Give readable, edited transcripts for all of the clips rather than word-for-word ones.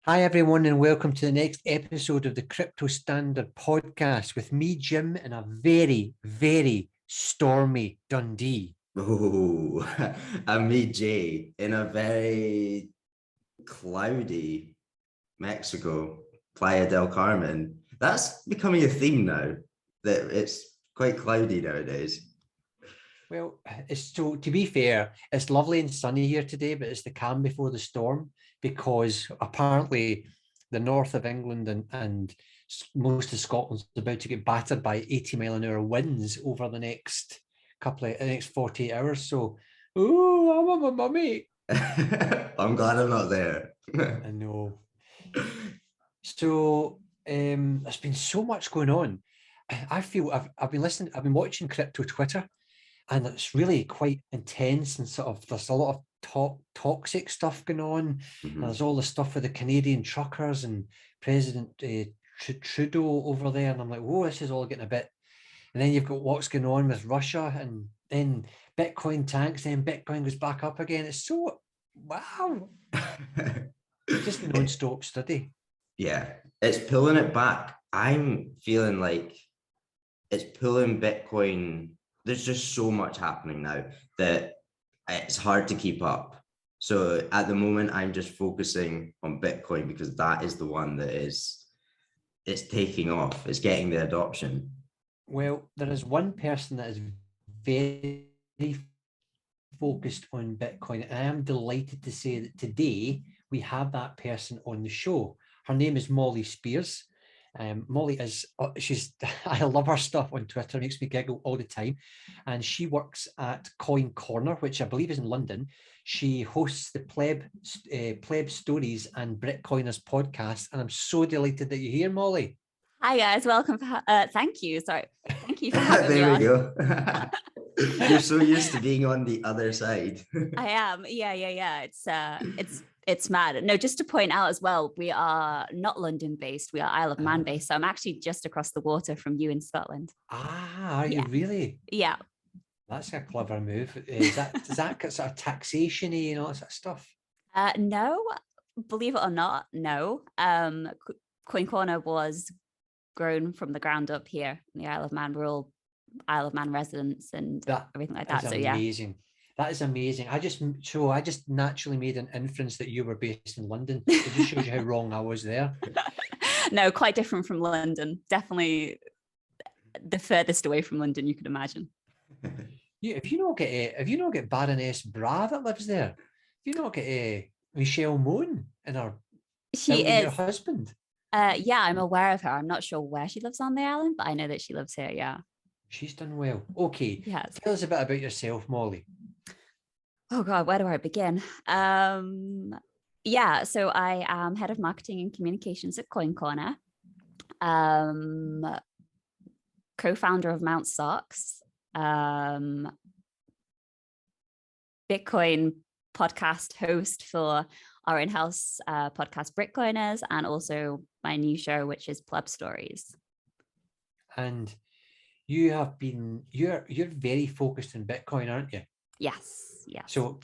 Hi, everyone, and welcome to the next episode of the Crypto Standard podcast with me, Jim, in a very, very stormy Dundee. Oh, and me, Jay, in a very cloudy Mexico, Playa del Carmen. That's becoming a theme now, that it's quite cloudy nowadays. Well, to be fair, it's lovely and sunny here today, but it's the calm before the storm because apparently the north of England and most of Scotland's about to get battered by 80-mile-an-hour winds over the next 48 hours. So, oh, I'm a mummy. I'm glad I'm not there. I know. So there's been so much going on. I feel I've been watching crypto Twitter, and it's really quite intense and sort of there's a lot of toxic stuff going on. Mhm. There's all the stuff with the Canadian truckers and President Trudeau over there, and I'm like, whoa, this is all getting a bit. And then you've got what's going on with Russia, and then Bitcoin tanks, then Bitcoin goes back up again. It's so wow, just non-stop study. Yeah, it's pulling it back. I'm feeling like it's pulling Bitcoin. There's just so much happening now that it's hard to keep up. So at the moment, I'm just focusing on Bitcoin because that is the one that it's taking off. It's getting the adoption. Well, there is one person that is very focused on Bitcoin, and I am delighted to say that today we have that person on the show. Her name is Molly Spiers. Molly is, I love her stuff on Twitter, makes me giggle all the time. And she works at CoinCorner, which I believe is in London. She hosts the Pleb Stories and Bitcoiners podcast. And I'm so delighted that you're here, Molly. Hi guys, welcome. Thank you. Sorry, thank you for having me on. There we go. You're so used to being on the other side. I am. Yeah. It's mad. No, just to point out as well, we are not London based. We are Isle of Man based. So I'm actually just across the water from you in Scotland. Ah, are you really? Yeah. That's a clever move. Is that sort of taxation-y and all that sort of stuff? No, believe it or not, no. CoinCorner was grown from the ground up here in the Isle of Man. We're all Isle of Man residents and everything like that. So amazing. That is amazing. I just naturally made an inference that you were based in London. It just shows you how wrong I was there. No, quite different from London. Definitely the furthest away from London you could imagine. Yeah, if you not get Baroness Bra that lives there, if you not get Michelle Moan and her husband. Yeah, I'm aware of her. I'm not sure where she lives on the island, but I know that she lives here. Yeah. She's done well. Okay. Yes. Tell us a bit about yourself, Molly. Oh God, where do I begin? Yeah, so I am head of marketing and communications at CoinCorner. Co-founder of Mount Socks. Bitcoin podcast host for our in-house podcast Bitcoiners, and also my new show, which is Pleb Stories. And you're very focused on Bitcoin, aren't you? Yes. So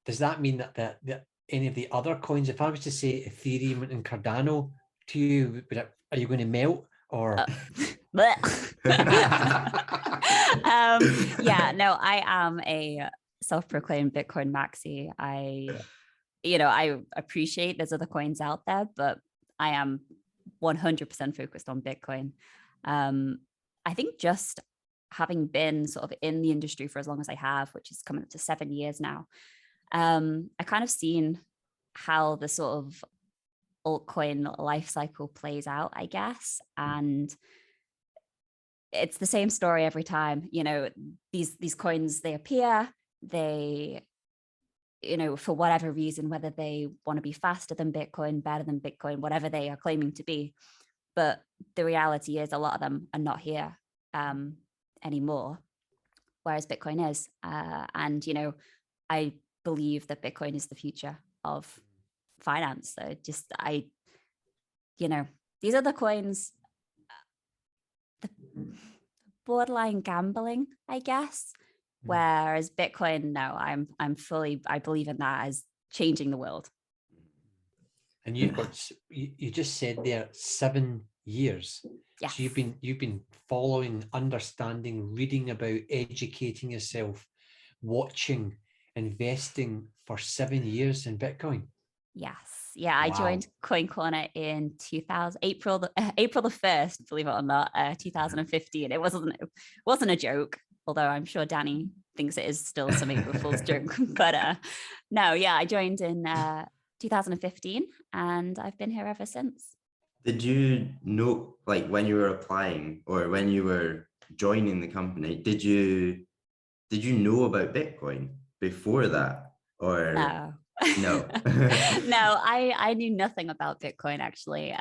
does that mean that any of the other coins, if I was to say Ethereum and Cardano to you, are you going to melt or? Yeah, no, I am a self-proclaimed Bitcoin maxi. I appreciate there's other coins out there, but I am 100% focused on Bitcoin. I think just having been sort of in the industry for as long as I have, which is coming up to 7 years now, I kind of seen how the sort of altcoin life cycle plays out, I guess. And it's the same story every time. These coins, they appear, they, for whatever reason, whether they want to be faster than Bitcoin, better than Bitcoin, whatever they are claiming to be. But the reality is a lot of them are not here anymore, whereas Bitcoin is. And I believe that Bitcoin is the future of finance. So these other coins, the borderline gambling, I guess. Whereas Bitcoin, no, I believe in that as changing the world. And you've got, you just said there 7 years. Yes. So you've been following, understanding, reading about, educating yourself, watching, investing for 7 years in Bitcoin. Yes. Yeah, I joined CoinCorner in 2000, April the 1st, believe it or not, 2015. It wasn't a joke, although I'm sure Danny thinks it is still some April Fool's joke. But no, yeah, I joined in 2015 and I've been here ever since. Did you know, like when you were applying or when you were joining the company, did you know about Bitcoin before that? Or no. No. No, I knew nothing about Bitcoin actually.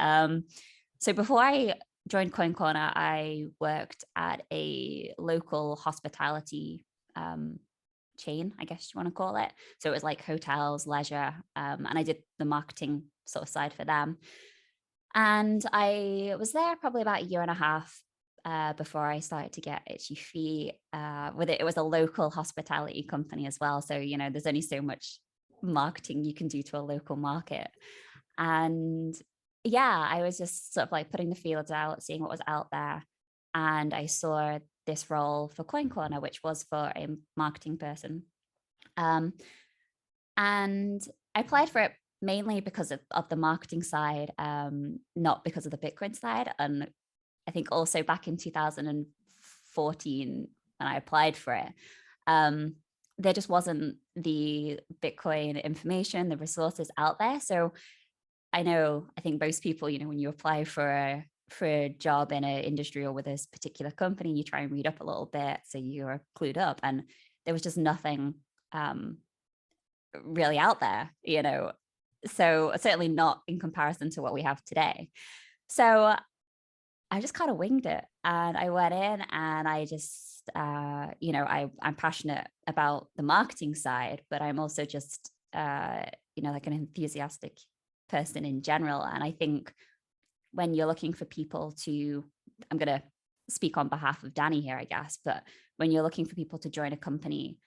So before I joined CoinCorner, I worked at a local hospitality chain, I guess you want to call it. So it was like hotels, leisure, and I did the marketing sort of side for them. And I was there probably about a year and a half before I started to get itchy feet with it. It was a local hospitality company as well. So, you know, there's only so much marketing you can do to a local market. And yeah, I was just sort of like putting the feelers out, seeing what was out there. And I saw this role for CoinCorner, which was for a marketing person. And I applied for it mainly because of the marketing side, not because of the Bitcoin side. And I think also back in 2014, when I applied for it, there just wasn't the Bitcoin information, the resources out there. So I think most people, you know, when you apply for a job in an industry or with this particular company, you try and read up a little bit so you're clued up. And there was just nothing really out there, you know, so certainly not in comparison to what we have today. So I just kind of winged it and I went in and I just, you know, I'm passionate about the marketing side, but I'm also just, you know, like an enthusiastic person in general. And I think when you're looking for people to, I'm going to speak on behalf of Danny here, I guess, but when you're looking for people to join a company,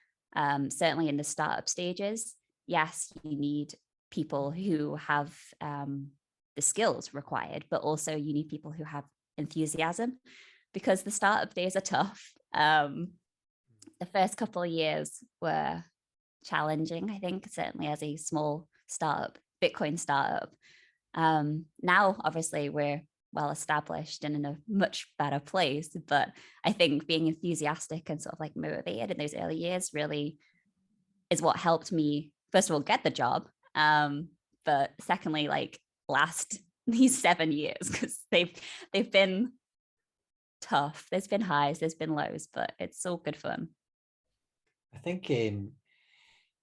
certainly in the startup stages, yes, you need people who have the skills required, but also you need people who have enthusiasm because the startup days are tough. The first couple of years were challenging, I think, certainly as a small startup, Bitcoin startup. Now, obviously, we're well established and in a much better place, but I think being enthusiastic and sort of like motivated in those early years really is what helped me, first of all, get the job, but secondly, like last these 7 years, because they've been tough. There's been highs, there's been lows, but it's all good fun. I think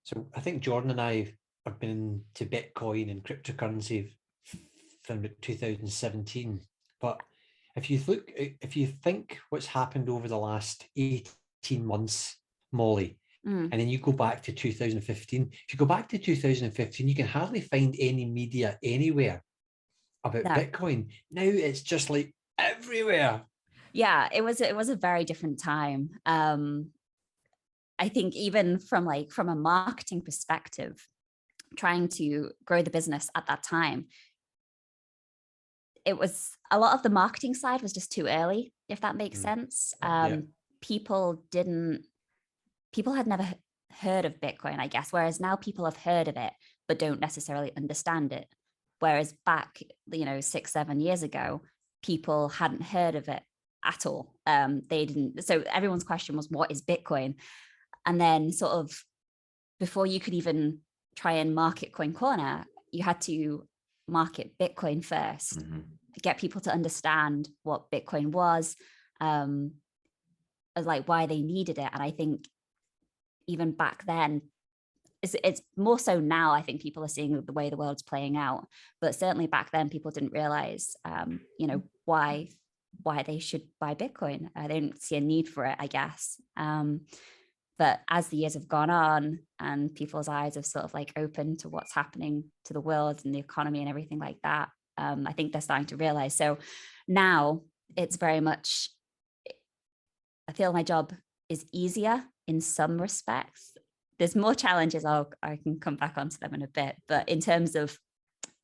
so. I think Jordan and I have been to Bitcoin and cryptocurrency from 2017. But if you think what's happened over the last 18 months, Molly, and then you go back to 2015. If you go back to 2015, you can hardly find any media anywhere about Bitcoin. Now it's just like everywhere. Yeah, it was a very different time. I think even from a marketing perspective, trying to grow the business at that time, it was a lot of the marketing side was just too early, if that makes sense. People had never heard of Bitcoin, I guess, whereas now people have heard of it, but don't necessarily understand it. Whereas back, 6-7 years ago, people hadn't heard of it at all. They didn't. So everyone's question was, what is Bitcoin? And then sort of before you could even try and market CoinCorner, you had to market Bitcoin first, get people to understand what Bitcoin was, like why they needed it. And I think even back then, it's more so now, I think people are seeing the way the world's playing out. But certainly back then, people didn't realize, why they should buy Bitcoin. They didn't see a need for it, I guess. But as the years have gone on and people's eyes have sort of like opened to what's happening to the world and the economy and everything like that, I think they're starting to realize. So now it's very much, I feel my job is easier in some respects. There's more challenges. I can come back onto them in a bit. But in terms of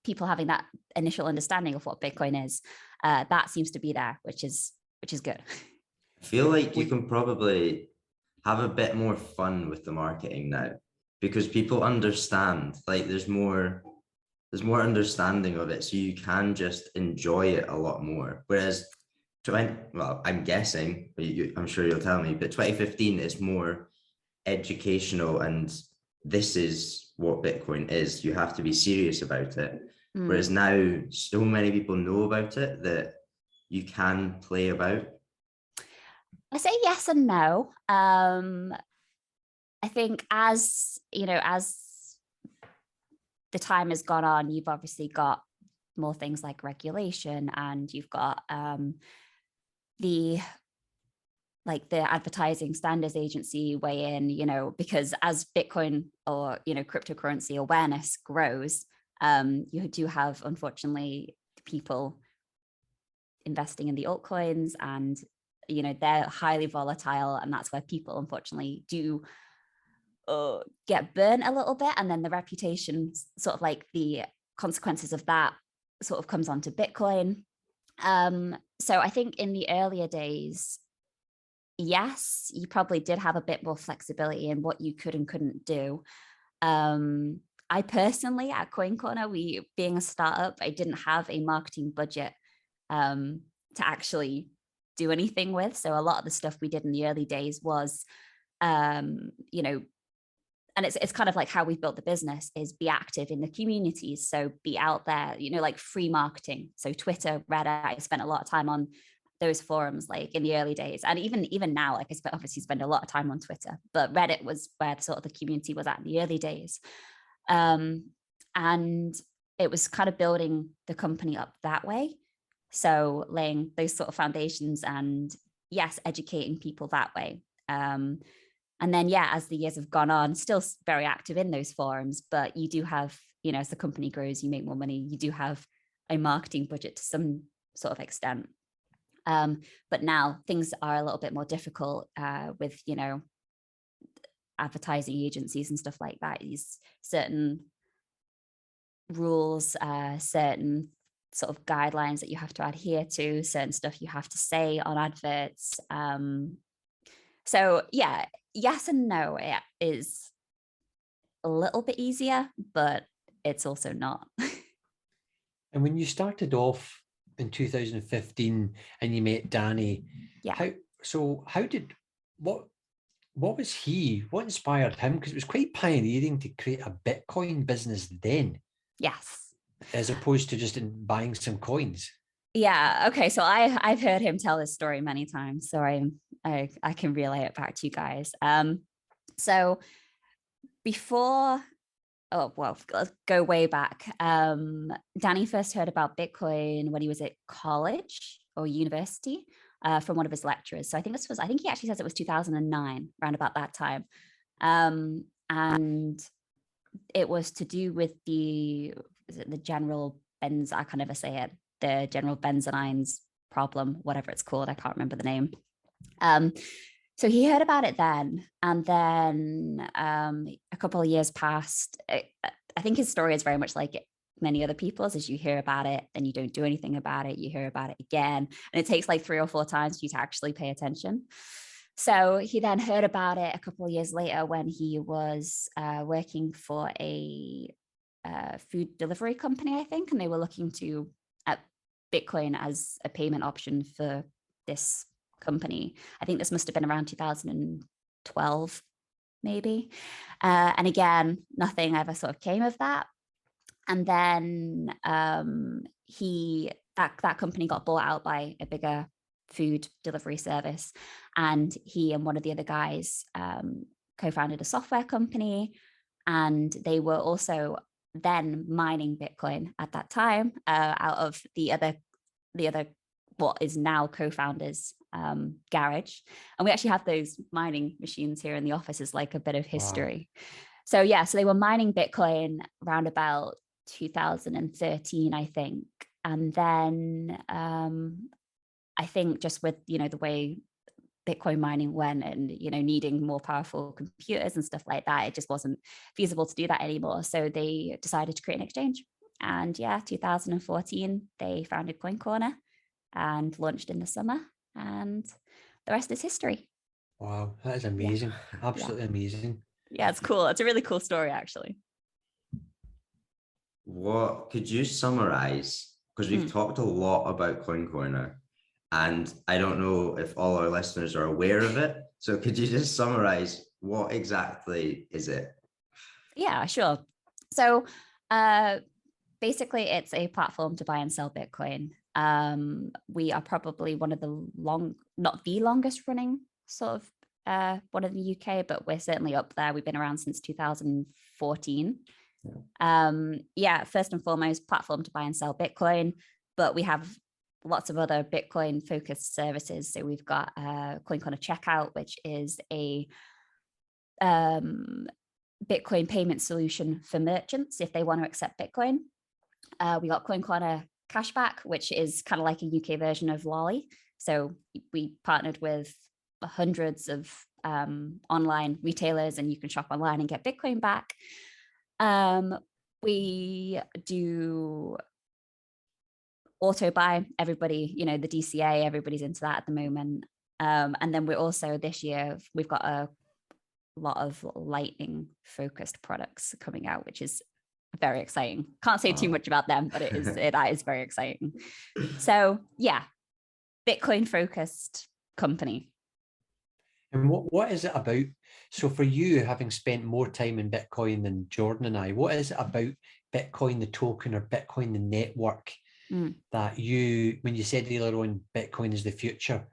people having that initial understanding of what Bitcoin is, that seems to be there, which is good. I feel like you can probably have a bit more fun with the marketing now, because people understand, like there's more understanding of it, so you can just enjoy it a lot more. Whereas well, I'm guessing, I'm sure you'll tell me, but 2015 is more educational, and this is what Bitcoin is. You have to be serious about it. Whereas now, so many people know about it that you can play about. I say yes and no. I think as the time has gone on, you've obviously got more things like regulation, and you've got the advertising standards agency weigh in, because as Bitcoin or cryptocurrency awareness grows, you do have, unfortunately, people investing in the altcoins, and they're highly volatile, and that's where people unfortunately do get burnt a little bit, and then the reputation, sort of like the consequences of that, sort of comes onto Bitcoin. So I think in the earlier days, yes, you probably did have a bit more flexibility in what you could and couldn't do. I personally, at CoinCorner, we being a startup, I didn't have a marketing budget to actually do anything with. So a lot of the stuff we did in the early days was, and it's kind of like how we've built the business, is be active in the communities. So be out there, like free marketing. So Twitter, Reddit, I spent a lot of time on those forums, like in the early days. And even now, like I obviously spend a lot of time on Twitter, but Reddit was where sort of the community was at in the early days. And it was kind of building the company up that way. So laying those sort of foundations and yes, educating people that way. And then, yeah, as the years have gone on, still very active in those forums, but you do have, as the company grows, you make more money, you do have a marketing budget to some sort of extent. But now things are a little bit more difficult with, advertising agencies and stuff like that. These certain rules, certain sort of guidelines that you have to adhere to, certain stuff you have to say on adverts. So yeah, yes and no, it is a little bit easier, but it's also not. And when you started off in 2015 and you met Danny, yeah. What was what inspired him? Because it was quite pioneering to create a Bitcoin business then. Yes. As opposed to just buying some coins. Yeah. Okay. So I've heard him tell this story many times, so I can relay it back to you guys. So before, let's go way back. Danny first heard about Bitcoin when he was at college or university from one of his lecturers. So I think he actually says it was 2009, around about that time. And it was to do with the general Benz, I can never say it, the general benzonines problem, whatever it's called. I can't remember the name. So he heard about it then, and then a couple of years passed. I think his story is very much like many other people's, as you hear about it, then you don't do anything about it, you hear about it again, and it takes like 3 or 4 times for you to actually pay attention. So he then heard about it a couple of years later when he was working for a food delivery company, I think, and they were looking at Bitcoin as a payment option for this company. I think this must have been around 2012, maybe. And again, nothing ever sort of came of that. And then that company got bought out by a bigger food delivery service, and he and one of the other guys co-founded a software company, and they were also then mining Bitcoin at that time out of the other what is now co-founders garage. And we actually have those mining machines here in the office as like a bit of history. Wow. So yeah, so they were mining Bitcoin around about 2013, I think. And then I think just with, the way Bitcoin mining went and, needing more powerful computers and stuff like that, it just wasn't feasible to do that anymore. So they decided to create an exchange. And yeah, 2014, they founded CoinCorner and launched in the summer. And the rest is history. Wow, that is amazing. Absolutely amazing. Yeah, it's cool. It's a really cool story, actually. What could you summarize? Because we've talked a lot about CoinCorner, and I don't know if all our listeners are aware of it. So could you just summarize what exactly is it? Yeah, sure. So basically, it's a platform to buy and sell Bitcoin. We are probably one of the not the longest running sort of one in the UK, but we're certainly up there. We've been around since 2014. First and foremost, platform to buy and sell Bitcoin, but we have lots of other Bitcoin focused services. So we've got CoinCorner Checkout, which is a Bitcoin payment solution for merchants if they want to accept Bitcoin. We got CoinCorner Cashback, which is kind of like a UK version of Lolly. So we partnered with hundreds of online retailers, and you can shop online and get Bitcoin back. We do auto buy. Everybody, the DCA, everybody's into that at the moment. And then we're also this year, we've got a lot of lightning focused products coming out, which is very exciting. Can't say too much about them, but it is very exciting. So yeah, Bitcoin focused company. And what is it about? So for you, having spent more time in Bitcoin than Jordan and I, what is it about Bitcoin, the token, or Bitcoin, the network, that you, when you said earlier on, Bitcoin is the future,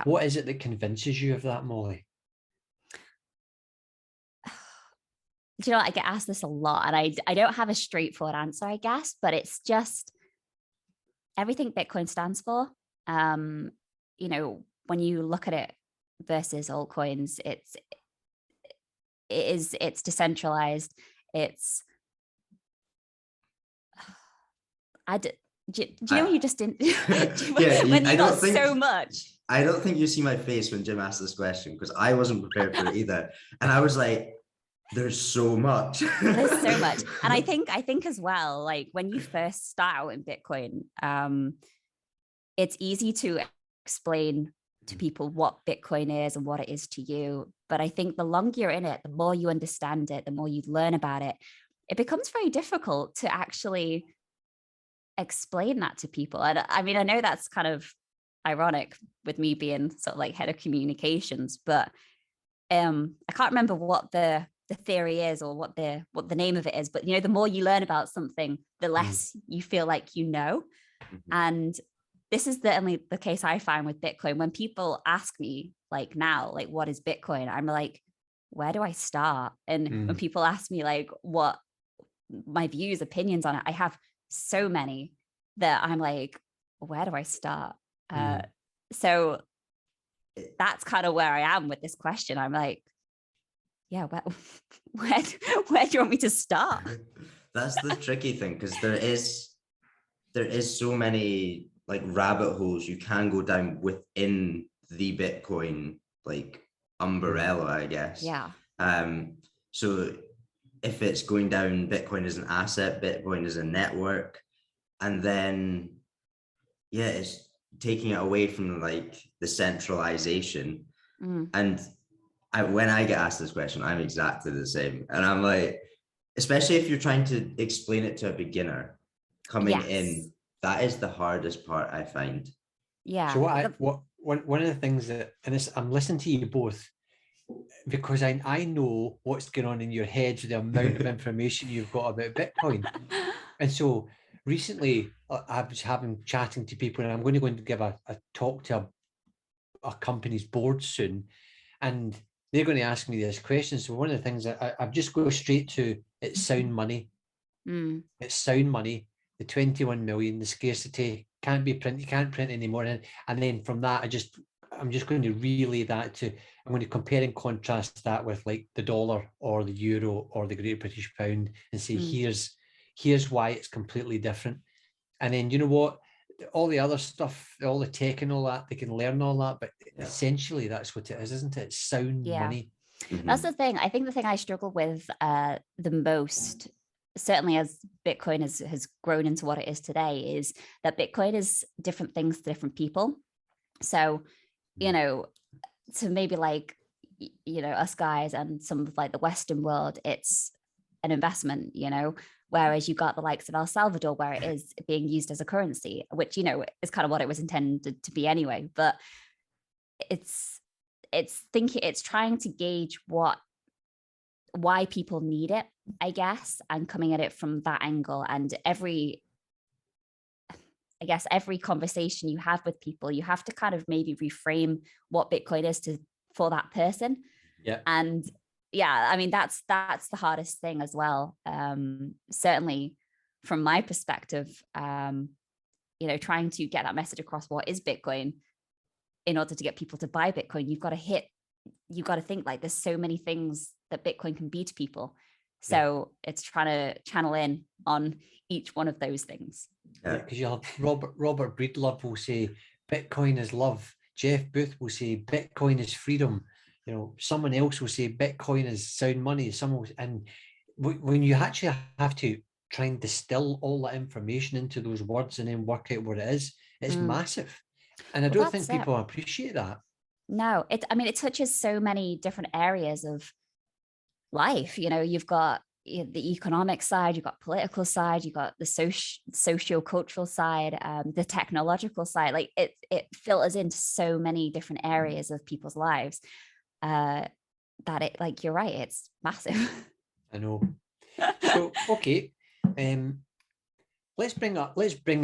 what is it that convinces you of that, Molly? Do you know, I get asked this a lot, and I don't have a straightforward answer, I guess, but it's just everything Bitcoin stands for. When you look at it versus altcoins, it's decentralized. It's do you know when you just didn't when you got so much? I don't think you see my face when Jim asked this question, because I wasn't prepared for it either. And I was like, there's so much. There's so much. And I think as well, like when you first start out in Bitcoin, it's easy to explain to people what Bitcoin is and what it is to you. But I think the longer you're in it, the more you understand it, the more you learn about it, it becomes very difficult to actually explain that to people. And I mean, I know that's kind of ironic with me being sort of like head of communications, but I can't remember what the theory is or what the name of it is, but the more you learn about something, the less you feel like and this is the case I find with Bitcoin. When people ask me like now, like, what is Bitcoin, I'm like, where do I start? And when people ask me like what my views, opinions on it, I have so many that I'm like, where do I start? So that's kind of where I am with this question. I'm like, yeah, where do you want me to start? That's the tricky thing, because there is so many like rabbit holes you can go down within the Bitcoin like umbrella, I guess. Yeah. So if it's going down Bitcoin as an asset, Bitcoin as a network, and then it's taking it away from like the centralization. And when I get asked this question, I'm exactly the same. And I'm like, especially if you're trying to explain it to a beginner coming in, that is the hardest part, I find. Yeah. So one of the things that, and this, I'm listening to you both because I know what's going on in your heads, the amount of information you've got about Bitcoin. And so recently I was chatting to people, and I'm going to go and give a talk to a company's board soon. And they're going to ask me this question. So one of the things that I've just go straight to, it's sound money. It's sound money. The 21 million, the scarcity can't be print. You can't print anymore. And then from that, I'm just going to relay that to, I'm going to compare and contrast that with like the dollar or the euro or the Great British Pound and say, here's why it's completely different. And then, you know what? All the other stuff, all the tech and all that, they can learn all that, but essentially that's what it is, isn't it? It's sound money. That's the thing. I think the thing I struggle with the most certainly as Bitcoin has grown into what it is today, is that Bitcoin is different things to different people. So, you know, to maybe like, you know, us guys and some of like the Western world, it's an investment, you know, whereas you got the likes of El Salvador where it is being used as a currency, which, you know, is kind of what it was intended to be anyway. But it's trying to gauge why people need it, I guess, and coming at it from that angle. And every conversation you have with people, you have to kind of maybe reframe what Bitcoin is for that person. Yeah. And yeah, I mean, that's the hardest thing as well. Certainly from my perspective, you know, trying to get that message across, what is Bitcoin, in order to get people to buy Bitcoin, you've got to think like there's so many things that Bitcoin can be to people. So it's trying to channel in on each one of those things. Yeah, because you'll have Robert Breedlove will say Bitcoin is love. Jeff Booth will say Bitcoin is freedom. You know, someone else will say Bitcoin is sound money. And when you actually have to try and distill all that information into those words and then work out what it is, it's massive. And I don't think people appreciate that. No, it touches so many different areas of life. You know, you've got the economic side, you've got political side, you've got the socio-cultural side, the technological side. Like it filters into so many different areas of people's lives, that it, like, you're right, it's massive. I know. So okay, let's bring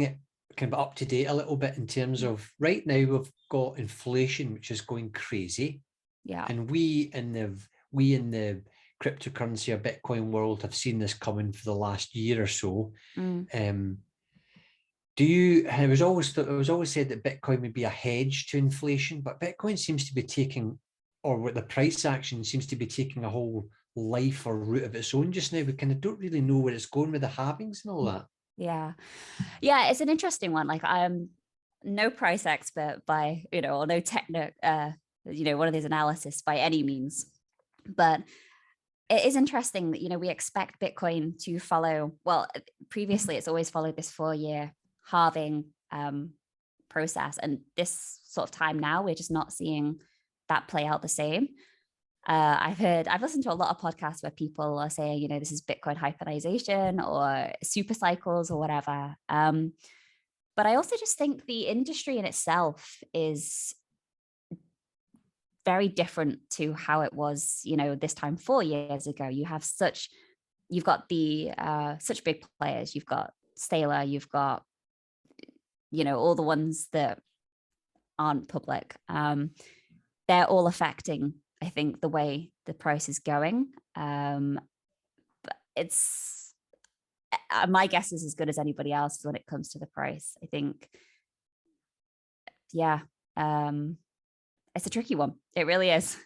it kind of up to date a little bit in terms of right now we've got inflation, which is going crazy. Yeah. And we in the cryptocurrency or Bitcoin world have seen this coming for the last year or so. It was always said that Bitcoin would be a hedge to inflation, but Bitcoin seems to be taking, or what the price action seems to be taking, a whole life or route of its own just now. We kind of don't really know where it's going with the halvings and all that. Yeah, it's an interesting one. Like, I'm no price expert by, you know, or no you know, one of these analysis by any means, but it is interesting that, you know, we expect Bitcoin to follow, well, previously it's always followed this 4-year halving process. And this sort of time now, we're just not seeing that play out the same. I've listened to a lot of podcasts where people are saying, you know, this is Bitcoin hyphenization or super cycles or whatever. But I also just think the industry in itself is very different to how it was, you know, this time 4 years ago. You've got the such big players. You've got Saylor, you've got, you know, all the ones that aren't public. They're all affecting, I think, the way the price is going. But it's, my guess is as good as anybody else's when it comes to the price. I think, yeah, it's a tricky one. It really is.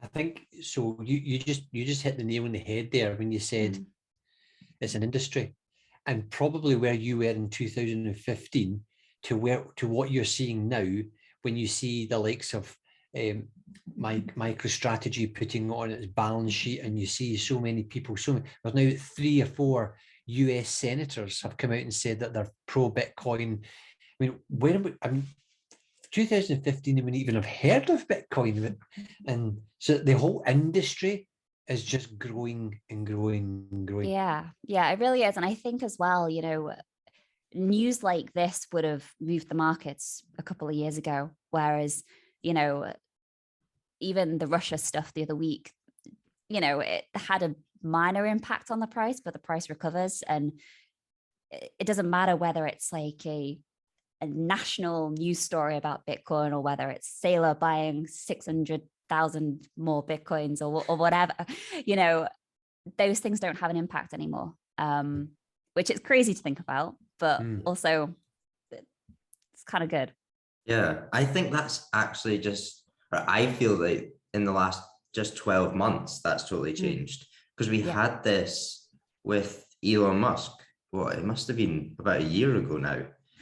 I think so. You just hit the nail on the head there when you said it's an industry, and probably where you were in 2015 to what you're seeing now, when you see the likes of MicroStrategy putting on its balance sheet, and you see so many people. There's now 3 or 4 US senators have come out and said that they're pro Bitcoin. I mean, 2015, they wouldn't even have heard of Bitcoin, and so the whole industry is just growing and growing and growing. Yeah, it really is. And I think as well, you know, news like this would have moved the markets a couple of years ago, whereas, you know, even the Russia stuff the other week, you know, it had a minor impact on the price, but the price recovers. And it doesn't matter whether it's like a national news story about Bitcoin or whether it's Saylor buying 600,000 more Bitcoins or whatever, you know, those things don't have an impact anymore, which is crazy to think about, but also it's kind of good. Yeah, I think that's actually I feel like in the last just 12 months, that's totally changed, because we had this with Elon Musk. Well, it must have been about a year ago now.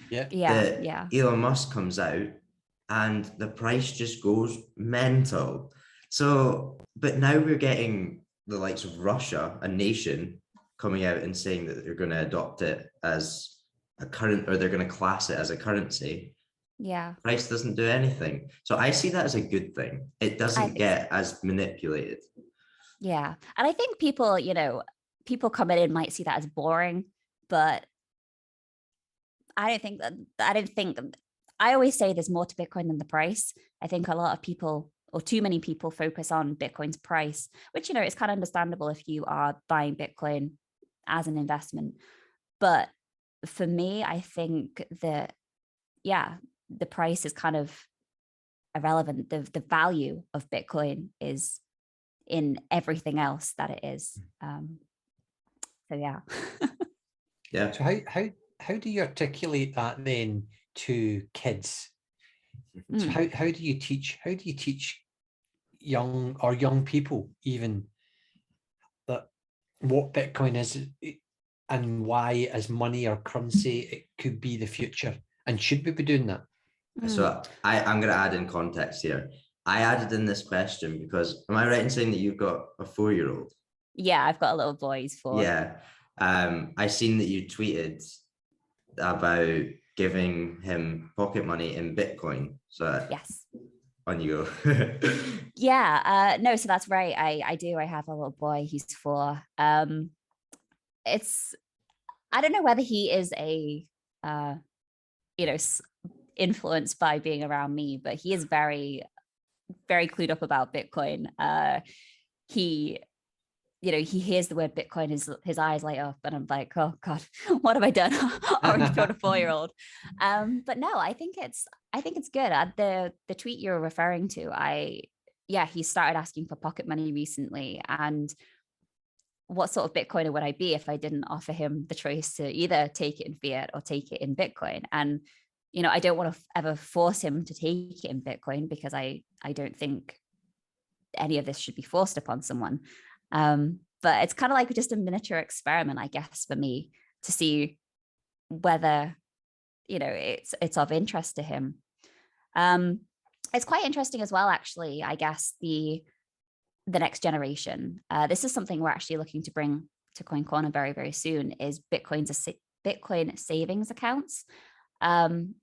Yeah. Elon Musk comes out and the price just goes mental. So, but now we're getting the likes of Russia, a nation, coming out and saying that they're going to adopt it as a current, or they're going to class it as a currency, Yeah. price doesn't do anything. So I see that as a good thing. It doesn't get as manipulated. Yeah. And I think people, people coming in might see that as boring, but I always say there's more to Bitcoin than the price. I think a lot of people, or too many people, focus on Bitcoin's price, which, is kind of understandable if you are buying Bitcoin as an investment. But for me, I think that, the price is kind of irrelevant. The value of Bitcoin is in everything else that it is. So yeah. Yeah. So how do you articulate that then to kids? So how do you teach young people even that what Bitcoin is and why as money or currency it could be the future, and should we be doing that? So I'm going to add in context here. I added in this question because, am I right in saying that you've got a 4-year-old? Yeah, I've got a little boy, he's 4. Yeah. I seen that you tweeted about giving him pocket money in Bitcoin. So Yes. on you go. Yeah, no, so that's right. I do. I have a little boy, he's 4. It's, I don't know whether he is a, influenced by being around me, but he is very, very clued up about Bitcoin. He hears the word Bitcoin, his eyes light up, and I'm like, oh God, what have I done? Already taught a 4-year-old. But no, I think it's good. The tweet you're referring to, he started asking for pocket money recently, and what sort of Bitcoiner would I be if I didn't offer him the choice to either take it in fiat or take it in Bitcoin? And I don't want to ever force him to take it in Bitcoin, because I don't think any of this should be forced upon someone. But it's kind of like just a miniature experiment, I guess, for me, to see whether it's of interest to him. It's quite interesting as well, actually. I guess the next generation. This is something we're actually looking to bring to CoinCorner very, very soon, is Bitcoin savings accounts.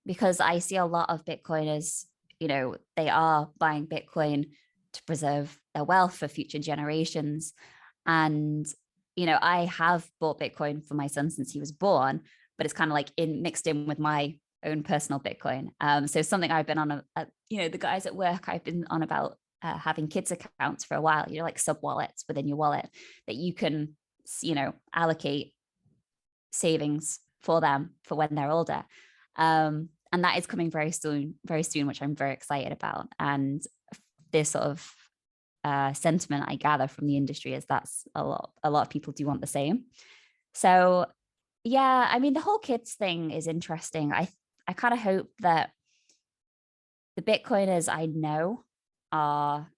Because I see a lot of Bitcoiners, they are buying Bitcoin to preserve their wealth for future generations. And, I have bought Bitcoin for my son since he was born, but it's kind of like mixed in with my own personal Bitcoin. So something I've been on, the guys at work, I've been on about having kids accounts for a while, like sub wallets within your wallet that you can, allocate savings for them for when they're older. And that is coming very soon, which I'm very excited about. And this sort of sentiment I gather from the industry is that's a lot of people do want the same. So yeah, I mean, the whole kids thing is interesting. I kind of hope that the Bitcoiners I know are,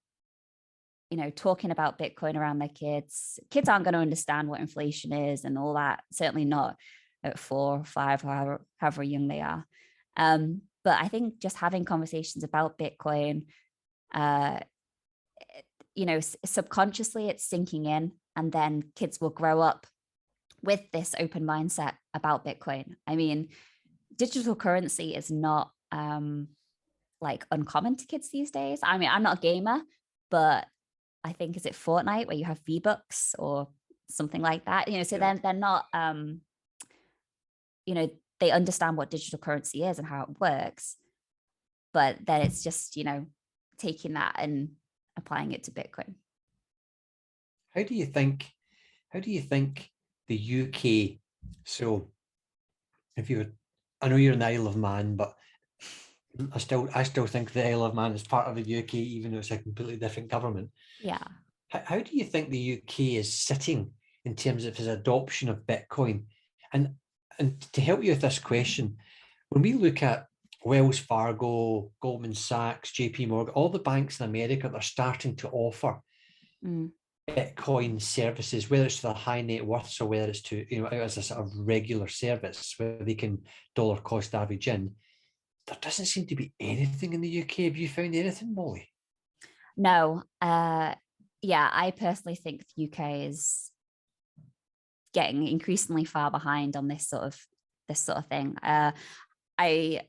talking about Bitcoin around their kids. Kids aren't going to understand what inflation is and all that. Certainly not at 4 or 5, however young they are. But I think just having conversations about Bitcoin, subconsciously it's sinking in, and then kids will grow up with this open mindset about Bitcoin. I mean, digital currency is not like uncommon to kids these days. I mean, I'm not a gamer, but I think, is it Fortnite where you have V-Bucks or something like that? So then they're not, they understand what digital currency is and how it works, but then it's just, taking that and applying it to Bitcoin. How do you think the UK, so I know you're in the Isle of Man, but I still think the Isle of Man is part of the UK, even though it's a completely different government. Yeah. How do you think the UK is sitting in terms of its adoption of Bitcoin? And to help you with this question, when we look at Wells Fargo, Goldman Sachs, JP Morgan, all the banks in America that are starting to offer Bitcoin services, whether it's to the high net worths or whether it's to, as a sort of regular service where they can dollar cost average in, there doesn't seem to be anything in the UK. Have you found anything, Molly? No. I personally think the UK is getting increasingly far behind on this sort of thing. I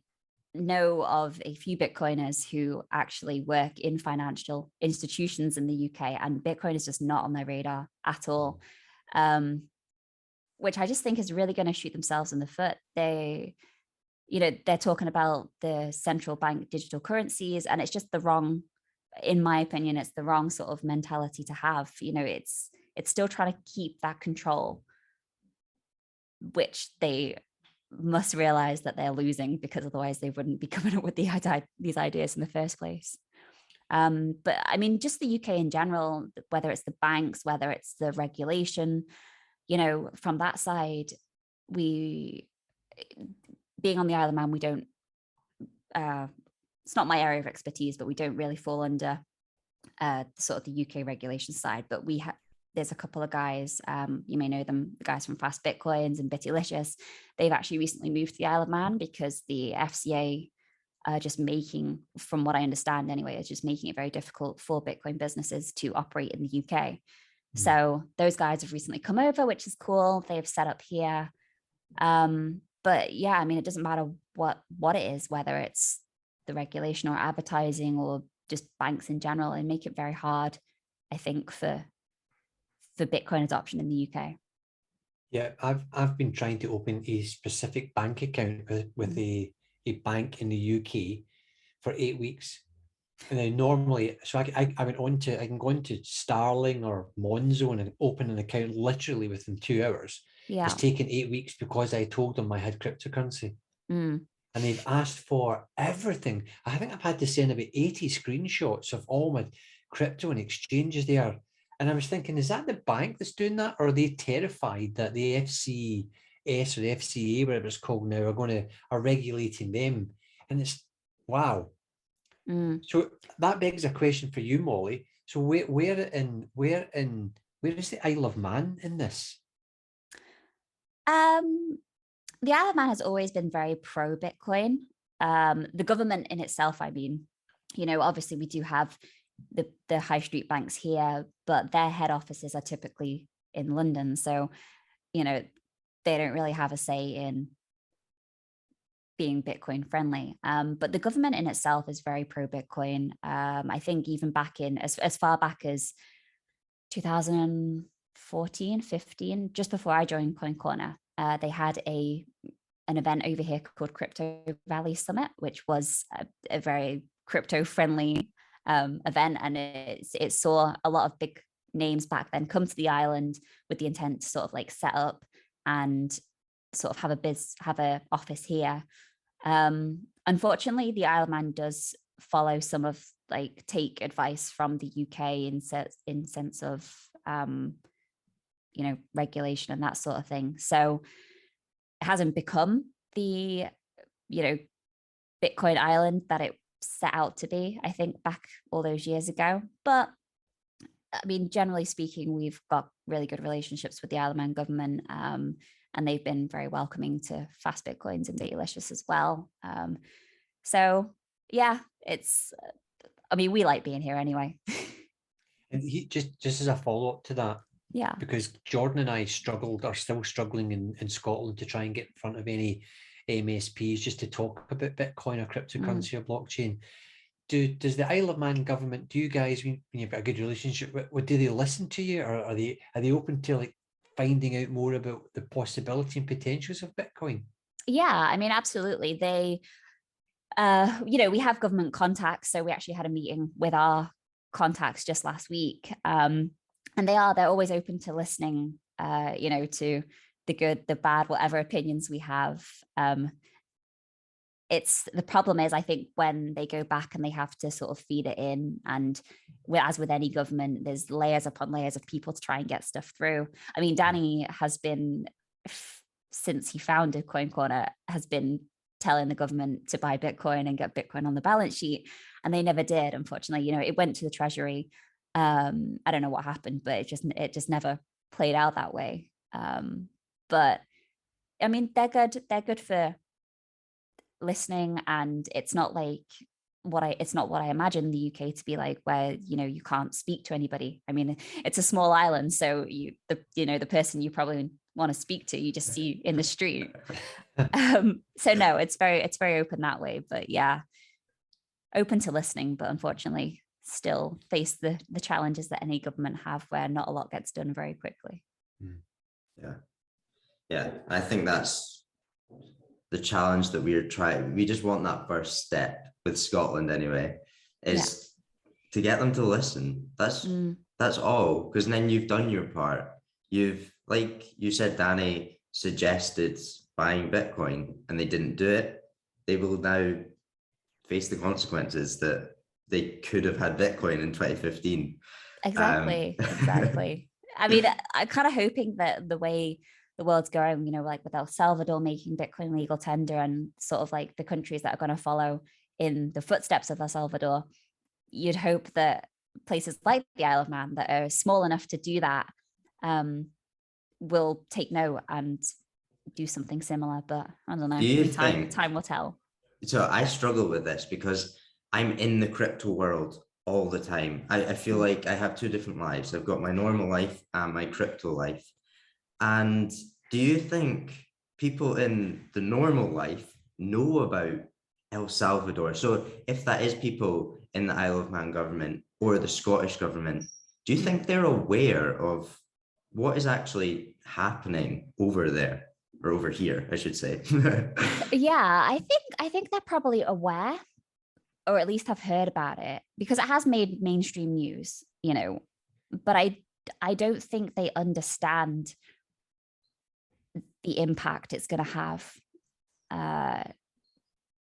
know of a few Bitcoiners who actually work in financial institutions in the UK, and Bitcoin is just not on their radar at all, which I just think is really going to shoot themselves in the foot. They're talking about the central bank digital currencies, and it's just the wrong, in my opinion, it's the wrong sort of mentality to have. It's still trying to keep that control, which they must realize that they're losing, because otherwise they wouldn't be coming up with these ideas in the first place. But I mean, just the UK in general, whether it's the banks, whether it's the regulation, from that side, being on the Isle of Man, we don't, it's not my area of expertise, but we don't really fall under sort of the UK regulation side. But there's a couple of guys, you may know them, the guys from Fast Bitcoins and Bittylicious. They've actually recently moved to the Isle of Man because the FCA are just making, from what I understand anyway, is just making it very difficult for Bitcoin businesses to operate in the UK. So those guys have recently come over, which is cool. They've set up here. But yeah, I mean, it doesn't matter what it is, whether it's the regulation or advertising or just banks in general, and make it very hard, I think, for Bitcoin adoption in the UK. Yeah, I've been trying to open a specific bank account with a bank in the UK for 8 weeks. And then normally, so I can go into Starling or Monzo and open an account literally within 2 hours. Yeah. It's taken 8 weeks because I told them I had cryptocurrency. And they've asked for everything. I think I've had to send about 80 screenshots of all my crypto and exchanges there. And I was thinking, is that the bank that's doing that? Or are they terrified that the FCS or the FCA, whatever it's called now, are regulating them? And it's, wow. So that begs a question for you, Molly. So where is the Isle of Man in this? The Isle of Man has always been very pro Bitcoin. The government in itself, I mean, obviously we do have the high street banks here, but their head offices are typically in London. So, they don't really have a say in being Bitcoin friendly. But the government in itself is very pro Bitcoin. I think even back in as far back as 2014, 15, just before I joined CoinCorner, they had an event over here called Crypto Valley Summit, which was a very crypto friendly event, and it saw a lot of big names back then come to the island with the intent to sort of like set up and sort of have a office here. Unfortunately, the Isle of Man does follow some of take advice from the UK in sense of regulation and that sort of thing. So it hasn't become the Bitcoin island that it set out to be, I think, back all those years ago. But I mean, generally speaking, we've got really good relationships with the Isle of Man government, and they've been very welcoming to Fast Bitcoins and Bittylicious as well. So yeah, we like being here anyway. And just as a follow-up to that, yeah, because Jordan and I are still struggling in Scotland to try and get in front of any MSPs just to talk about Bitcoin or cryptocurrency or blockchain. Does the Isle of Man government, do you guys, when you've got a good relationship, do they listen to you, or are they open to finding out more about the possibility and potentials of Bitcoin? Yeah, I mean, absolutely. They, we have government contacts, so we actually had a meeting with our contacts just last week, and they're always open to listening, to the good, the bad, whatever opinions we have. The problem is, I think, when they go back and they have to sort of feed it in, and as with any government, there's layers upon layers of people to try and get stuff through. I mean, Danny has been, since he founded CoinCorner, has been telling the government to buy Bitcoin and get Bitcoin on the balance sheet, and they never did, unfortunately. It went to the Treasury. I don't know what happened, but it just never played out that way. But I mean, they're good for listening, and it's not what I imagine the UK to be like, where you can't speak to anybody. I mean, it's a small island, so the person you probably want to speak to, you just see in the street. So no, it's very open that way. But yeah, open to listening, but unfortunately still face the challenges that any government have, where not a lot gets done very quickly. Yeah, I think that's the challenge that we're trying. We just want that first step with Scotland anyway, is to get them to listen. That's all, because then you've done your part. You've, like you said, Danny suggested buying Bitcoin and they didn't do it. They will now face the consequences that they could have had Bitcoin in 2015. Exactly. I mean, I'm kind of hoping that the way the world's going, you know, like with El Salvador making Bitcoin legal tender, and sort of like the countries that are going to follow in the footsteps of El Salvador, you'd hope that places like the Isle of Man that are small enough to do that will take note and do something similar. But I don't know. Time will tell. So I struggle with this because I'm in the crypto world all the time. I feel like I have two different lives. I've got my normal life and my crypto life. And do you think people in the normal life know about El Salvador? So if that is people in the Isle of Man government or the Scottish government, do you think they're aware of what is actually happening over there, or over here, I should say? Yeah, I think they're probably aware, or at least have heard about it, because it has made mainstream news, you know, but I don't think they understand the impact it's going to have.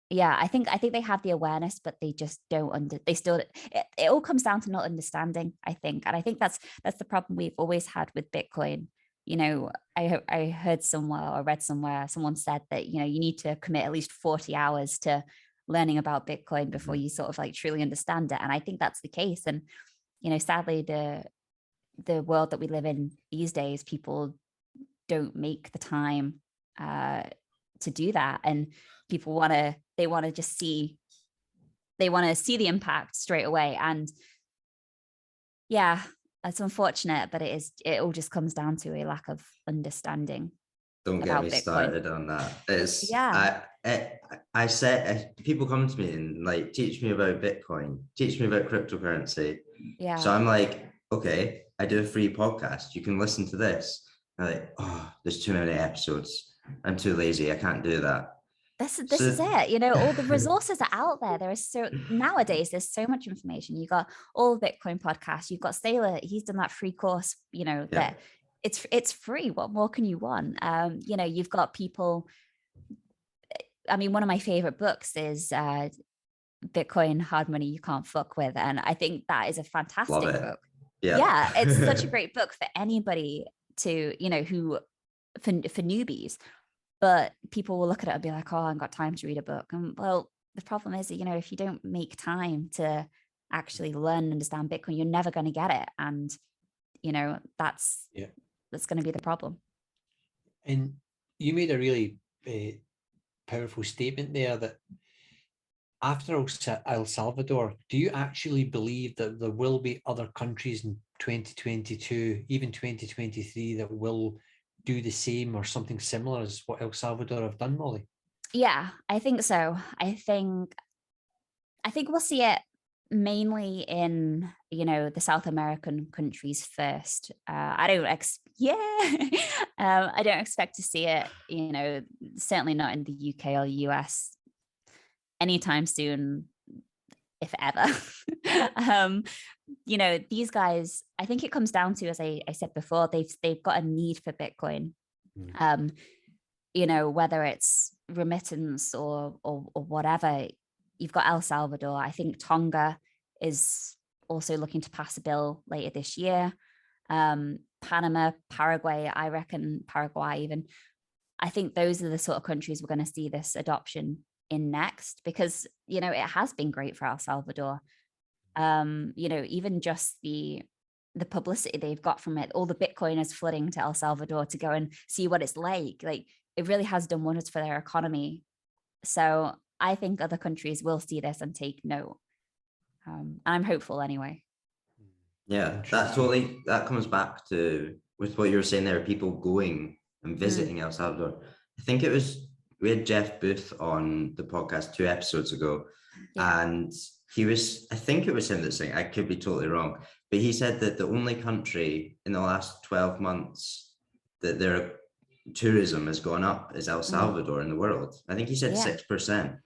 Yeah, I think they have the awareness, but they just don't it all comes down to not understanding, I think. And I think that's the problem we've always had with Bitcoin. You know, I heard somewhere or read somewhere, someone said that, you know, you need to commit at least 40 hours to learning about Bitcoin before you sort of like truly understand it. And I think that's the case. And, you know, sadly, the world that we live in these days, people don't make the time to do that. And people want to just see the impact straight away. And yeah, it's unfortunate, but it all just comes down to a lack of understanding. Don't get me Bitcoin. started on that. I said, people come to me and like, teach me about Bitcoin, teach me about cryptocurrency. Yeah. So I'm like, okay, I do a free podcast. You can listen to this. I'm like, oh, there's too many episodes. I'm too lazy. I can't do that. This is it. You know, all the resources are out there. Nowadays, there's so much information. You got all Bitcoin podcasts. You've got Sailor. He's done that free course, you know, that it's free. What more can you want? You know, you've got people. I mean, one of my favorite books is Bitcoin Hard Money You Can't Fuck With. And I think that is a fantastic book. Yeah, it's such a great book for anybody to, you know, who for newbies. But people will look at it and be like, oh, I haven't got time to read a book. And well, the problem is that, you know, if you don't make time to actually learn and understand Bitcoin, you're never going to get it. And, you know, that's going to be the problem. And you made a really powerful statement there that after El Salvador, do you actually believe that there will be other countries in 2022, even 2023, that will do the same or something similar as what El Salvador have done, Molly? Yeah, I think so. I think we'll see it mainly in, you know, the South American countries first. I don't expect to see it, you know, certainly not in the UK or US anytime soon, if ever. You know, these guys, I think it comes down to, as I said before, they've got a need for Bitcoin. You know, whether it's remittance or whatever. You've got El Salvador. I think Tonga is also looking to pass a bill later this year. Panama, Paraguay, I reckon Paraguay even. I think those are the sort of countries we're going to see this adoption in next, because, you know, it has been great for El Salvador. You know, even just the publicity they've got from it, all the Bitcoiners flooding to El Salvador to go and see what it's like it really has done wonders for their economy. So I think other countries will see this and take note. And I'm hopeful anyway. Yeah, that comes back to with what you were saying there, people going and visiting El Salvador. I think we had Jeff Booth on the podcast 2 episodes ago, and I think it was him that's saying, I could be totally wrong, but he said that the only country in the last 12 months that their tourism has gone up is El Salvador in the world. I think he said 6%,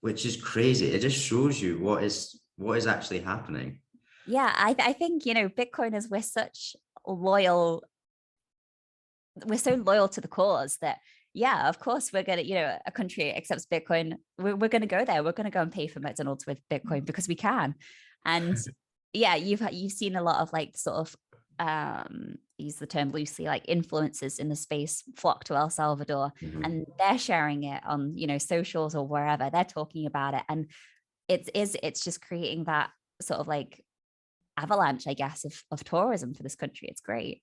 which is crazy. It just shows you what is actually happening. Yeah, I think, Bitcoiners, we're so loyal to the cause that, of course we're going to, a country accepts Bitcoin. We're going to go there. We're going to go and pay for McDonald's with Bitcoin because we can. And you've seen a lot of like sort of, use the term loosely, like influencers in the space flock to El Salvador, and they're sharing it on, socials or wherever. They're talking about it. And it's just creating that sort of like avalanche, I guess, of tourism for this country. It's great.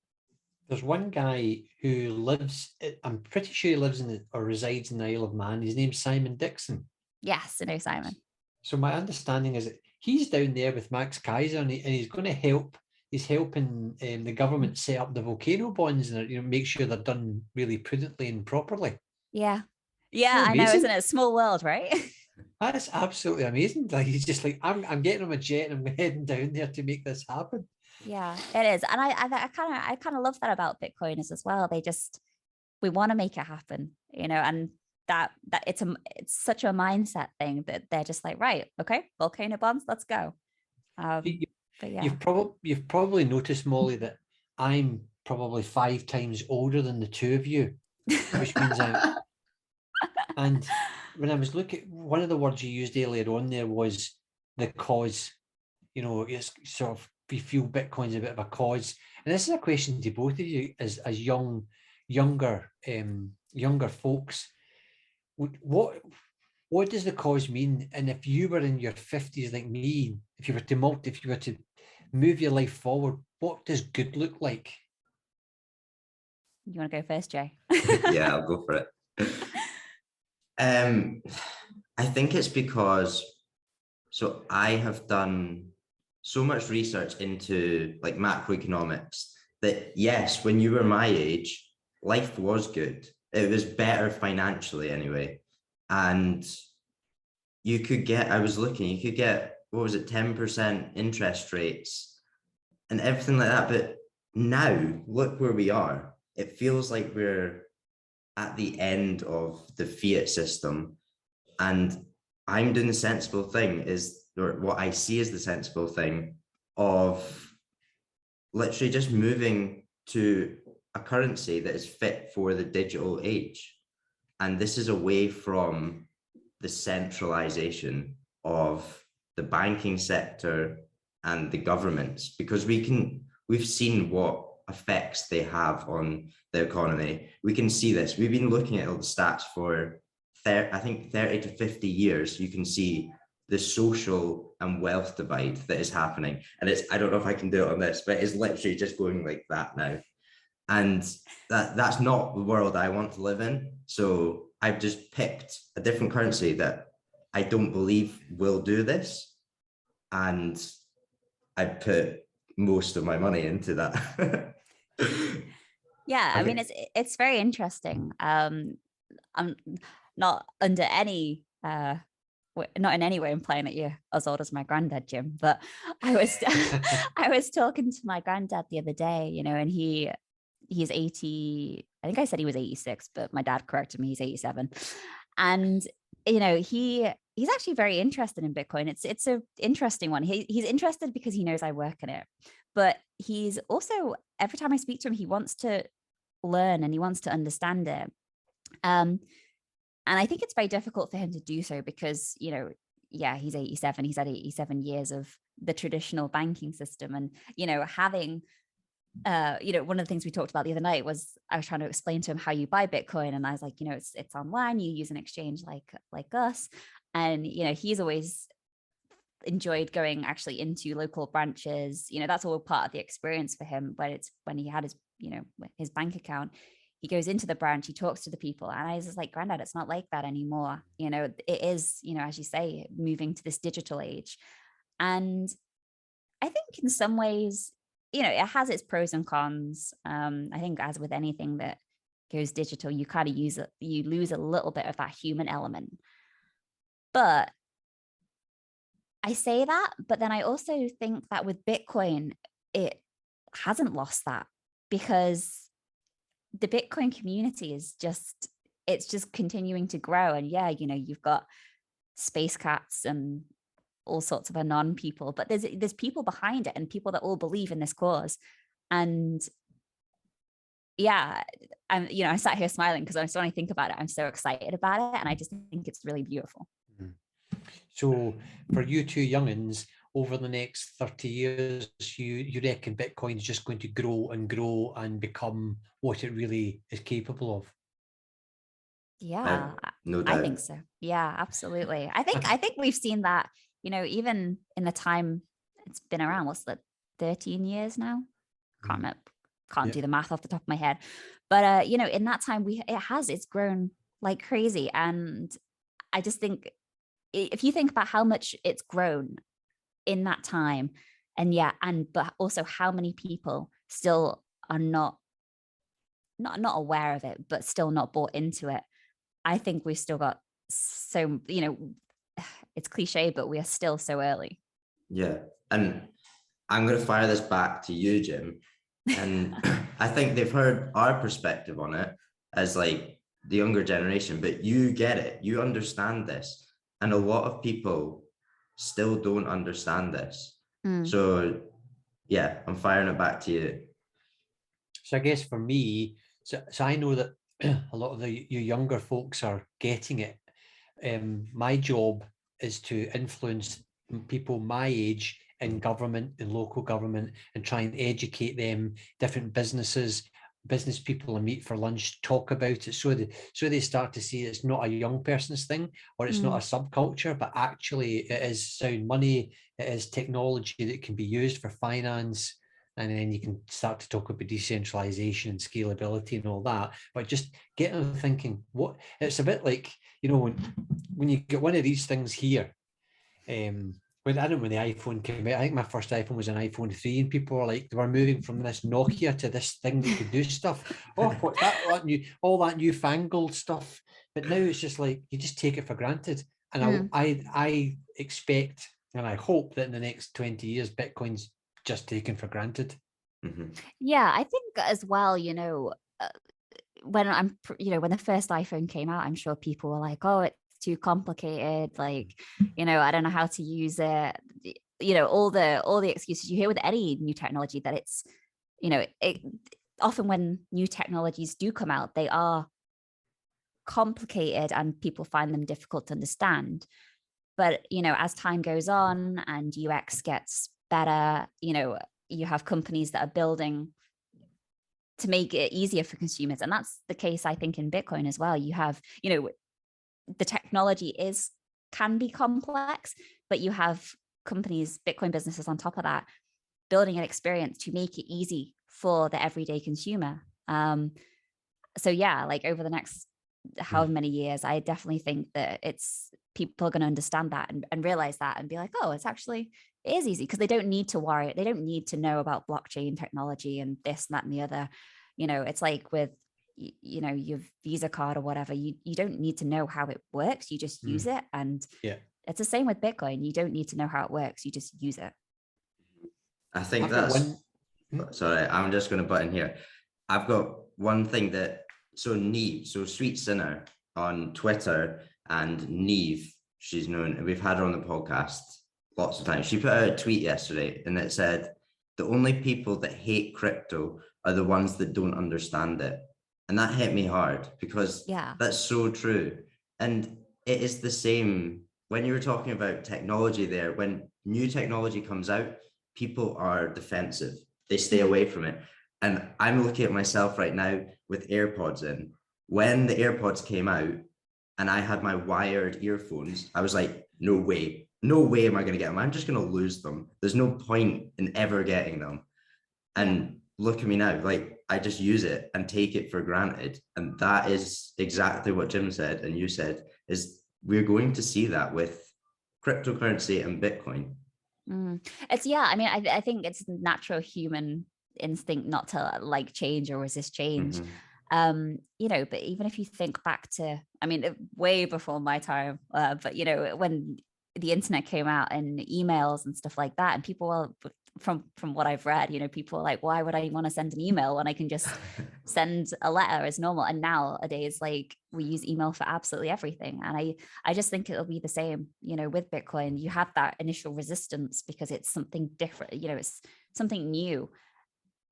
There's one guy who lives, I'm pretty sure he lives or resides in the Isle of Man. His name's Simon Dixon. Yes, I know Simon. So my understanding is that he's down there with Max Kaiser, and he's going to help. He's helping the government set up the volcano bonds and make sure they're done really prudently and properly. Yeah, I know, isn't it? A small world, right? That's absolutely amazing. Like he's just like, I'm getting on a jet and I'm heading down there to make this happen. Yeah, it is. And I kind of love that about Bitcoiners as well. We want to make it happen, and that it's such a mindset thing that they're just like, right, okay, volcano bonds, let's go. But yeah, you've probably noticed, Molly, that I'm probably 5 times older than the two of you, which means and when I was looking, one of the words you used earlier on there was the cause. It's sort of, we feel Bitcoin's a bit of a cause, and this is a question to both of you as younger folks. What does the cause mean? And if you were in your 50s like me, if you were to move your life forward, what does good look like? You want to go first, Jay? Yeah, I'll go for it. I think it's because, so I have done so much research into like macroeconomics that yes, when you were my age, life was good. It was better financially anyway. And you could get, what was it, 10% interest rates and everything like that. But now look where we are. It feels like we're at the end of the fiat system. And I'm doing the sensible thing, or what I see as the sensible thing, of literally just moving to a currency that is fit for the digital age. And this is away from the centralization of the banking sector and the governments, because we've seen what effects they have on the economy. We can see this. We've been looking at all the stats for I think 30 to 50 years. You can see the social and wealth divide that is happening. And I don't know if I can do it on this, but it's literally just going like that now. And that's not the world I want to live in. So I've just picked a different currency that I don't believe will do this. And I put most of my money into that. Yeah, I mean, it's very interesting. I'm not under any not in any way implying that you're as old as my granddad, Jim, but I was talking to my granddad the other day, and he's 80. I think I said he was 86, but my dad corrected me, he's 87. And he's actually very interested in Bitcoin. It's an interesting one. He's interested because he knows I work in it, but he's also, every time I speak to him, he wants to learn and he wants to understand it. And I think it's very difficult for him to do so because, he's 87. He's had 87 years of the traditional banking system. And, having, one of the things we talked about the other night was I was trying to explain to him how you buy Bitcoin. And I was like, it's online, you use an exchange like us. And, he's always enjoyed going actually into local branches. That's all part of the experience for him when he had his bank account. He goes into the branch, he talks to the people, and I was just like, Granddad, it's not like that anymore. It is, as you say, moving to this digital age. And I think in some ways you know, it has its pros and cons. I think as with anything that goes digital, you kind of you lose a little bit of that human element. But I say that, but then I also think that with Bitcoin, it hasn't lost that, because the Bitcoin community is just, it's just continuing to grow. And yeah, you know, you've got space cats and all sorts of anon people, but there's people behind it and people that all believe in this cause. And yeah, I sat here smiling because when I think about it, I'm so excited about it, and I just think it's really beautiful. So for you two youngins, over the next 30 years, you reckon Bitcoin is just going to grow and grow and become what it really is capable of? Yeah, No I doubt. think so. Yeah, absolutely. I think we've seen that, you know, even in the time it's been around, what's that, 13 years now? Can't do the math off the top of my head. But you know, in that time it's grown like crazy. And I just think if you think about how much it's grown in that time, but also how many people still are not aware of it, but still not bought into it, I think we've still got so, you know, it's cliche, but we are still so early. Yeah. And I'm going to fire this back to you, Jim. And I think they've heard our perspective on it as like the younger generation, but you get it. You understand this. And a lot of people still don't understand this. So yeah, I'm firing it back to you. So I guess for me, so I know that a lot of you younger folks are getting it. My job is to influence people my age in government, in local government, and try and educate them, different business people I meet for lunch, talk about it, so they start to see it's not a young person's thing, or it's not a subculture, but actually it is sound money, it is technology that can be used for finance. And then you can start to talk about decentralization and scalability and all that. But just get them thinking, what it's a bit like, you know, when you get one of these things here, when I don't know when the iPhone came out, I think my first iPhone was an iPhone 3, and people were like, they were moving from this Nokia to this thing that could do stuff. Oh, what's that? All that newfangled stuff. But now it's just like you just take it for granted. And I expect and I hope that in the next 20 years, Bitcoin's just taken for granted. Yeah, I think as well, you know, when the first iPhone came out, I'm sure people were like, oh, it's too complicated. Like, you know, I don't know how to use it. You know, all the excuses you hear with any new technology, that it's, you know, often when new technologies do come out, they are complicated and people find them difficult to understand. But, you know, as time goes on and UX gets better, you know, you have companies that are building to make it easier for consumers. And that's the case, I think, in Bitcoin as well. You have, you know, the technology can be complex, but you have companies, Bitcoin businesses on top of that, building an experience to make it easy for the everyday consumer. So yeah, like over the next however many years, I definitely think that people are going to understand that and realize that and be like, oh, it is easy, because they don't need to worry. They don't need to know about blockchain technology and this and that and the other. You know, it's like with, you know, your Visa card or whatever, you don't need to know how it works. You just use it. And it's the same with Bitcoin. You don't need to know how it works. You just use it. I think sorry, I'm just going to butt in here. I've got one thing so Sweet Sinner on Twitter, and Neve, she's known, we've had her on the podcast lots of times. She put out a tweet yesterday and it said, the only people that hate crypto are the ones that don't understand it. And that hit me hard, because that's so true. And it is the same when you were talking about technology there. When new technology comes out, people are defensive. They stay away from it. And I'm looking at myself right now with AirPods in. When the AirPods came out and I had my wired earphones, I was like, no way am I going to get them. I'm just going to lose them. There's no point in ever getting them. And look at me now, like I just use it and take it for granted. And that is exactly what Jim said and you said, is we're going to see that with cryptocurrency and Bitcoin. It's I mean, I think it's natural human instinct not to like change or resist change. You know, but even if you think back to, I mean, way before my time, but you know, when the internet came out and emails and stuff like that, and people were, from what I've read, you know, people are like, why would I want to send an email when I can just send a letter as normal? And nowadays, like, we use email for absolutely everything. And I just think it'll be the same, you know, with Bitcoin. You have that initial resistance because it's something different, you know, it's something new,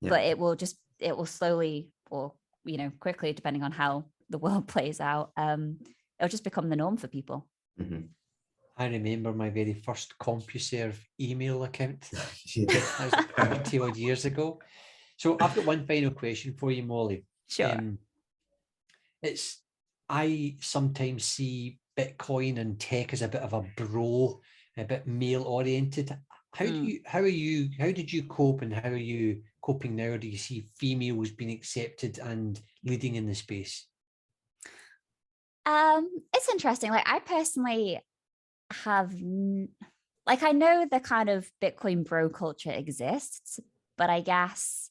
but it will slowly, or, you know, quickly, depending on how the world plays out, it'll just become the norm for people. I remember my very first CompuServe email account. That was 30 odd years ago. So I've got one final question for you, Molly. Sure. I sometimes see Bitcoin and tech as a bit of a bro, a bit male oriented. How did you cope, and how are you coping now? Do you see females being accepted and leading in the space? It's interesting. Like, I personally have, like, I know the kind of Bitcoin bro culture exists, but I guess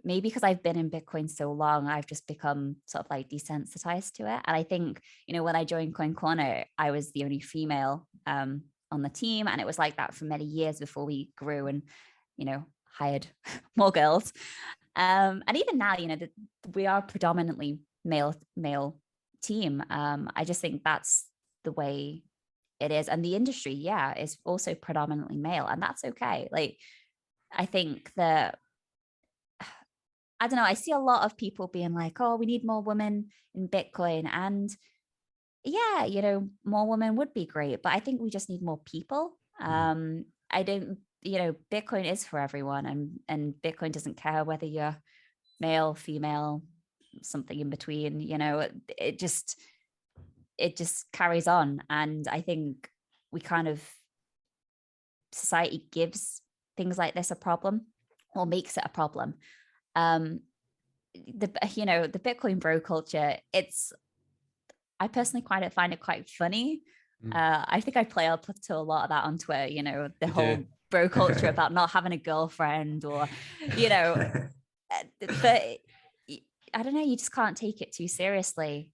maybe because I've been in Bitcoin so long, I've just become sort of like desensitized to it. And I think, you know, when I joined CoinCorner, I was the only female on the team, and it was like that for many years before we grew and, you know, hired more girls. And even now, you know, we are predominantly male team. I just think that's the way it is. And the industry, is also predominantly male, and that's okay. Like, I think that, I don't know, I see a lot of people being like, oh, we need more women in Bitcoin. And yeah, you know, more women would be great, but I think we just need more people. I don't, you know, Bitcoin is for everyone, and Bitcoin doesn't care whether you're male, female, something in between, you know, it just carries on. And I think we kind of, society gives things like this a problem, or makes it a problem. The Bitcoin bro culture, I personally find it quite funny. I think I play up to a lot of that on Twitter, you know, the whole bro culture about not having a girlfriend, or, you know, but I don't know, you just can't take it too seriously.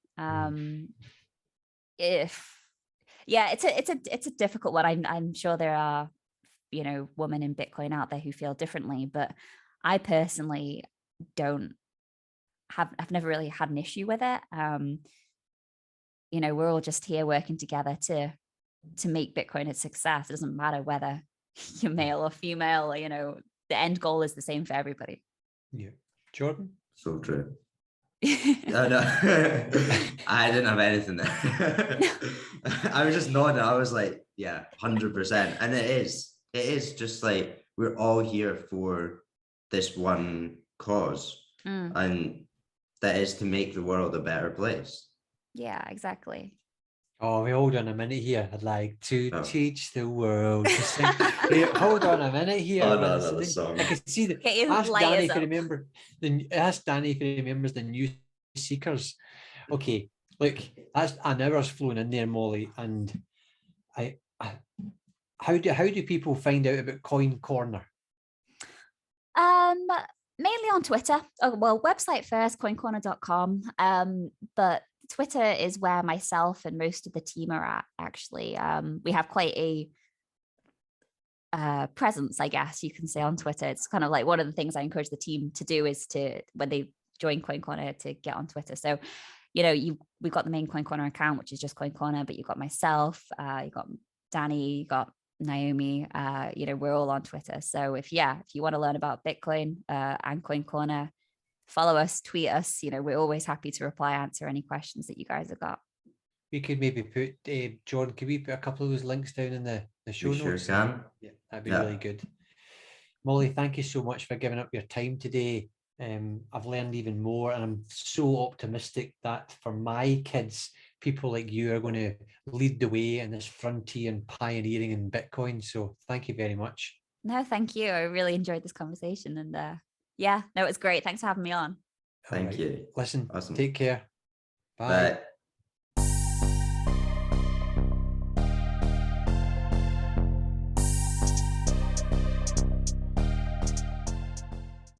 It's a difficult one. I'm sure there are, you know, women in Bitcoin out there who feel differently, but I personally I've never really had an issue with it. You know, we're all just here working together to make Bitcoin a success. It doesn't matter whether you're male or female, or, you know, the end goal is the same for everybody. Yeah. Jordan? So true. No. I didn't have anything there. I was just nodding. I was like, yeah, 100%. And it is just like, we're all here for this one cause, and that is to make the world a better place. Yeah, exactly. Oh, we hold on a minute here. I'd like to teach the world to sing. Hey, hold on a minute here. Oh, no, the song. I can see that. Ask Danny if he remembers the new Seekers. Okay, look, that's an hour's flown in there, Molly. And how do people find out about CoinCorner? Mainly on Twitter. Oh, well, website first, coincorner.com. But Twitter is where myself and most of the team are at, actually. We have quite a presence, I guess you can say, on Twitter. It's kind of like one of the things I encourage the team to do is to, when they join CoinCorner, to get on Twitter. So, you know, we've got the main CoinCorner account, which is just CoinCorner, but you've got myself, you got Danny, you got Naomi, you know, we're all on Twitter. So if you want to learn about Bitcoin and CoinCorner, follow us, tweet us. You know, we're always happy to answer any questions that you guys have got. We could maybe put, Jordan, could we put a couple of those links down in the show notes? Sure can. Yeah, that'd be really good. Molly, thank you so much for giving up your time today. I've learned even more, and I'm so optimistic that for my kids, people like you are going to lead the way in this frontier and pioneering in Bitcoin. So thank you very much. No, thank you. I really enjoyed this conversation, and it was great. Thanks for having me on. Thank you. Listen, awesome. Take care. Bye. Bye.